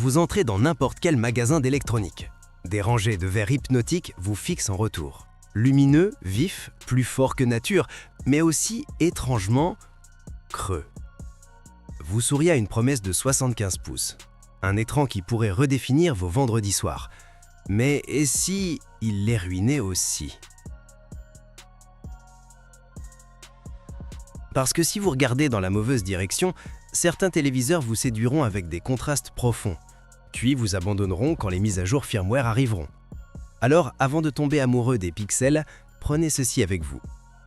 Vous entrez dans n'importe quel magasin d'électronique. Des rangées de verres hypnotiques vous fixent en retour. Lumineux, vif, plus fort que nature, mais aussi étrangement creux. Vous souriez à une promesse de 75 pouces. Un écran qui pourrait redéfinir vos vendredis soirs. Mais et si il les ruinait aussi? Parce que si vous regardez dans la mauvaise direction, certains téléviseurs vous séduiront avec des contrastes profonds, puis vous abandonneront quand les mises à jour firmware arriveront. Alors, avant de tomber amoureux des pixels, prenez ceci avec vous.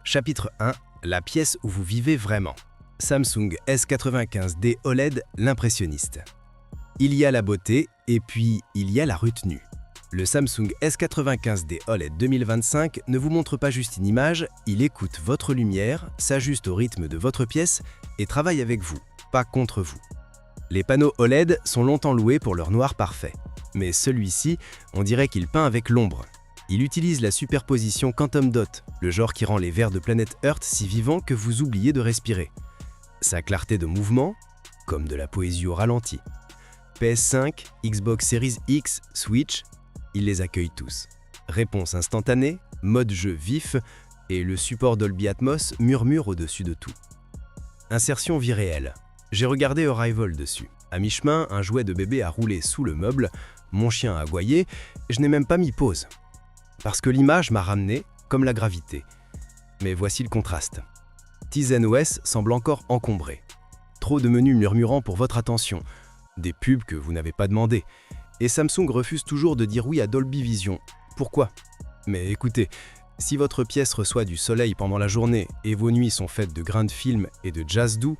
Chapitre 1, la pièce où vous vivez vraiment. Samsung S95D OLED, l'impressionniste. Il y a la beauté et puis il y a la retenue. Le Samsung S95D OLED 2025 ne vous montre pas juste une image, il écoute votre lumière, s'ajuste au rythme de votre pièce et travaille avec vous, pas contre vous. Les panneaux OLED sont longtemps loués pour leur noir parfait. Mais celui-ci, on dirait qu'il peint avec l'ombre. Il utilise la superposition Quantum Dot, le genre qui rend les verres de planète Earth si vivants que vous oubliez de respirer. Sa clarté de mouvement, comme de la poésie au ralenti. PS5, Xbox Series X, Switch, il les accueille tous. Réponse instantanée, mode jeu vif et le support Dolby Atmos murmure au-dessus de tout. Insertion vie réelle. J'ai regardé Arrival dessus. À mi-chemin, un jouet de bébé a roulé sous le meuble, mon chien a aboyé, je n'ai même pas mis pause. Parce que l'image m'a ramené, comme la gravité. Mais voici le contraste. Tizen OS semble encore encombré. Trop de menus murmurants pour votre attention. Des pubs que vous n'avez pas demandé. Et Samsung refuse toujours de dire oui à Dolby Vision. Pourquoi? Mais écoutez, si votre pièce reçoit du soleil pendant la journée et vos nuits sont faites de grains de film et de jazz doux,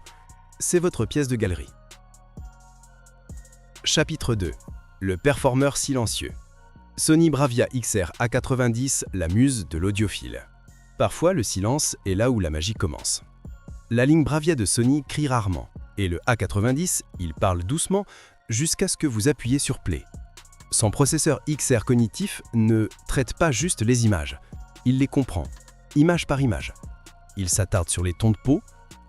c'est votre pièce de galerie. Chapitre 2. Le performeur silencieux. Sony Bravia XR A90, la muse de l'audiophile. Parfois, le silence est là où la magie commence. La ligne Bravia de Sony crie rarement, et le A90, il parle doucement jusqu'à ce que vous appuyez sur Play. Son processeur XR cognitif ne traite pas juste les images, il les comprend, image par image. Il s'attarde sur les tons de peau,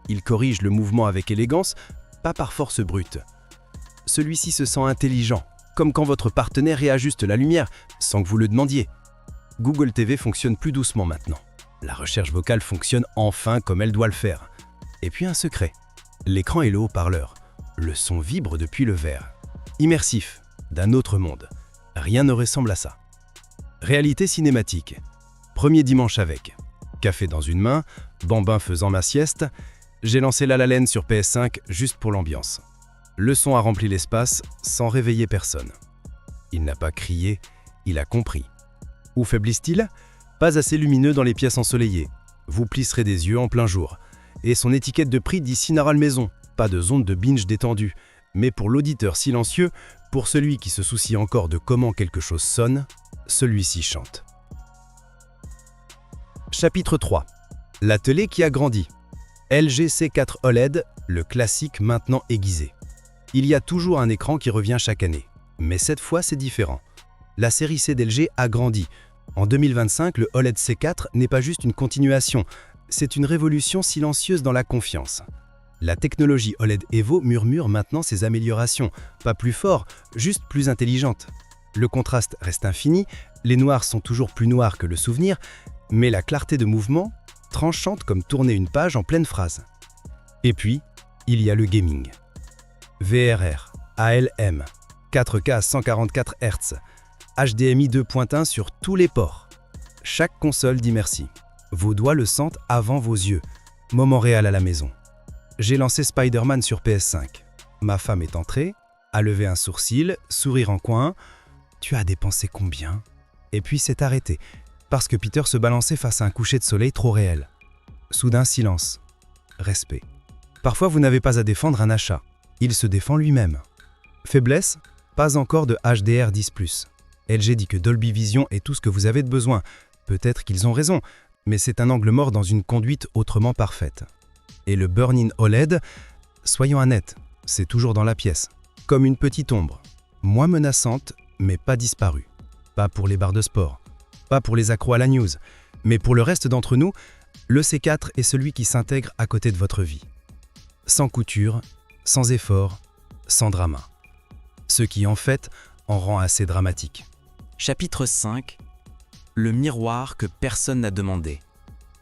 il corrige le mouvement avec élégance, pas par force brute. Celui-ci se sent intelligent, comme quand votre partenaire réajuste la lumière sans que vous le demandiez. Google TV fonctionne plus doucement maintenant. La recherche vocale fonctionne enfin comme elle doit le faire. Et puis un secret, l'écran et le haut-parleur. Le son vibre depuis le verre. Immersif, d'un autre monde. Rien ne ressemble à ça. Réalité cinématique. Premier dimanche avec. Café dans une main, bambin faisant ma sieste. J'ai lancé La La Land sur PS5 juste pour l'ambiance. Le son a rempli l'espace sans réveiller personne. Il n'a pas crié, il a compris. Où faiblisse-t-il? Pas assez lumineux dans les pièces ensoleillées. Vous plisserez des yeux en plein jour. Et son étiquette de prix dit Cinéral Maison. Pas de zone de binge détendue, mais pour l'auditeur silencieux, pour celui qui se soucie encore de comment quelque chose sonne, celui-ci chante. Chapitre 3. La télé qui a grandi. LG C4 OLED, le classique maintenant aiguisé. Il y a toujours un écran qui revient chaque année, mais cette fois c'est différent. La série C d'LG a grandi. En 2025, le OLED C4 n'est pas juste une continuation, c'est une révolution silencieuse dans la confiance. La technologie OLED Evo murmure maintenant ses améliorations, pas plus fort, juste plus intelligente. Le contraste reste infini, les noirs sont toujours plus noirs que le souvenir, mais la clarté de mouvement, tranchante comme tourner une page en pleine phrase. Et puis, il y a le gaming. VRR, ALM, 4K à 144 Hz, HDMI 2.1 sur tous les ports. Chaque console dit merci. Vos doigts le sentent avant vos yeux. Moment réel à la maison. J'ai lancé Spider-Man sur PS5. Ma femme est entrée, a levé un sourcil, sourire en coin. Tu as dépensé combien? Et puis s'est arrêté, parce que Peter se balançait face à un coucher de soleil trop réel. Soudain silence. Respect. Parfois vous n'avez pas à défendre un achat. Il se défend lui-même. Faiblesse? Pas encore de HDR10+. LG dit que Dolby Vision est tout ce que vous avez de besoin. Peut-être qu'ils ont raison, mais c'est un angle mort dans une conduite autrement parfaite. Et le Burn-in OLED, soyons honnêtes, c'est toujours dans la pièce. Comme une petite ombre. Moins menaçante, mais pas disparue. Pas pour les barres de sport. Pas pour les accros à la news. Mais pour le reste d'entre nous, le C4 est celui qui s'intègre à côté de votre vie. Sans couture, sans effort, sans drama. ce qui en fait en rend assez dramatique. Chapitre 5. Le miroir que personne n'a demandé.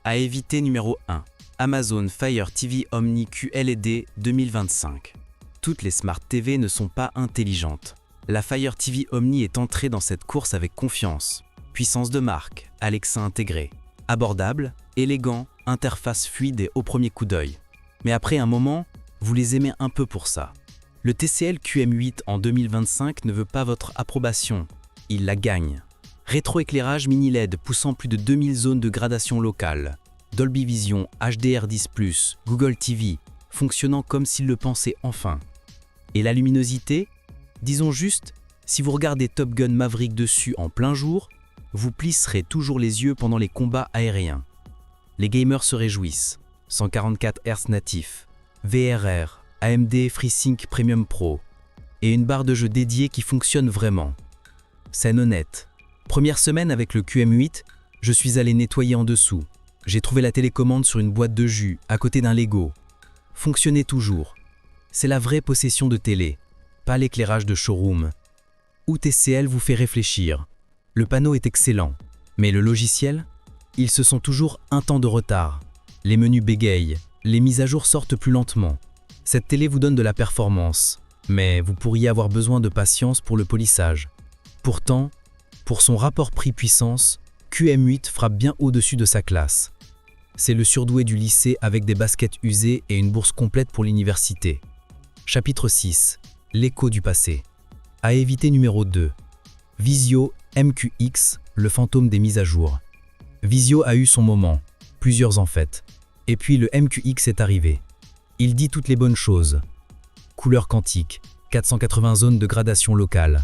À éviter numéro 1. Amazon Fire TV Omni QLED 2025. Toutes les Smart TV ne sont pas intelligentes. La Fire TV Omni est entrée dans cette course avec confiance. Puissance de marque, Alexa intégré. Abordable, élégant, interface fluide et au premier coup d'œil. Mais après un moment, vous les aimez un peu pour ça. Le TCL QM8 en 2025 ne veut pas votre approbation, il la gagne. Rétroéclairage mini LED poussant plus de 2000 zones de gradation locale. Dolby Vision, HDR10+, Google TV, fonctionnant comme s'il le pensait enfin. Et la luminosité? Disons juste, si vous regardez Top Gun Maverick dessus en plein jour, vous plisserez toujours les yeux pendant les combats aériens. Les gamers se réjouissent. 144 Hz natif, VRR, AMD FreeSync Premium Pro et une barre de jeu dédiée qui fonctionne vraiment. Scène honnête. Première semaine avec le QM8, je suis allé nettoyer en dessous. J'ai trouvé la télécommande sur une boîte de jus, à côté d'un Lego. Fonctionnait toujours. C'est la vraie possession de télé, pas l'éclairage de showroom. Ou TCL vous fait réfléchir. Le panneau est excellent, mais le logiciel? Ils se sont toujours un temps de retard. Les menus bégayent, les mises à jour sortent plus lentement. Cette télé vous donne de la performance, mais vous pourriez avoir besoin de patience pour le polissage. Pourtant, pour son rapport prix-puissance, QM8 frappe bien au-dessus de sa classe. C'est le surdoué du lycée avec des baskets usées et une bourse complète pour l'université. Chapitre 6. L'écho du passé. À éviter numéro 2. Vizio MQX, le fantôme des mises à jour. Vizio a eu son moment, plusieurs en fait. Et puis le MQX est arrivé. Il dit toutes les bonnes choses. Couleur quantique, 480 zones de gradation locale.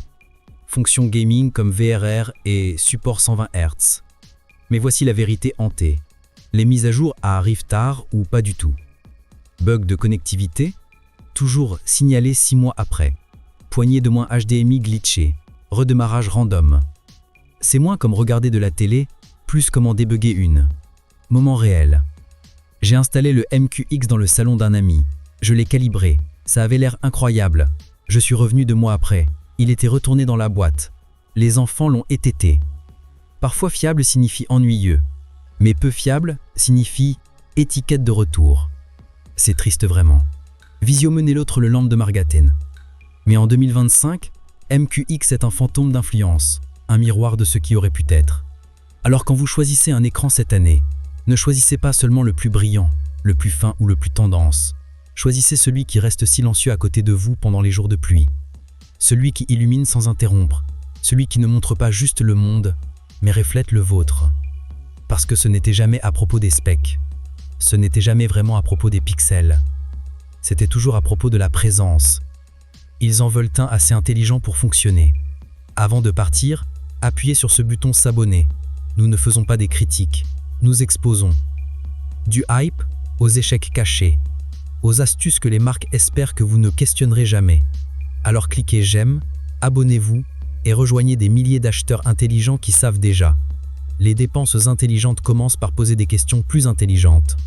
Fonction gaming comme VRR et support 120 Hz. Mais voici la vérité hantée. Les mises à jour arrivent tard ou pas du tout. Bug de connectivité? Toujours signalé 6 mois après. Poignée de moins HDMI glitché. Redémarrage random. C'est moins comme regarder de la télé, plus comme en débugger une. Moment réel. J'ai installé le MQX dans le salon d'un ami. Je l'ai calibré. Ça avait l'air incroyable. Je suis revenu 2 mois après. Il était retourné dans la boîte. Les enfants l'ont étêté. Parfois fiable signifie ennuyeux. Mais peu fiable signifie étiquette de retour. C'est triste vraiment. Vizio menait l'autre le land de Margaten. Mais en 2025, MQX est un fantôme d'influence, un miroir de ce qui aurait pu être. Alors quand vous choisissez un écran cette année, ne choisissez pas seulement le plus brillant, le plus fin ou le plus tendance. Choisissez celui qui reste silencieux à côté de vous pendant les jours de pluie. Celui qui illumine sans interrompre. Celui qui ne montre pas juste le monde, mais reflète le vôtre. Parce que ce n'était jamais à propos des specs. Ce n'était jamais vraiment à propos des pixels. C'était toujours à propos de la présence. Ils en veulent un assez intelligent pour fonctionner. Avant de partir, appuyez sur ce bouton s'abonner. Nous ne faisons pas des critiques. Nous exposons. Du hype aux échecs cachés, aux astuces que les marques espèrent que vous ne questionnerez jamais. Alors cliquez j'aime, abonnez-vous et rejoignez des milliers d'acheteurs intelligents qui savent déjà. Les dépenses intelligentes commencent par poser des questions plus intelligentes.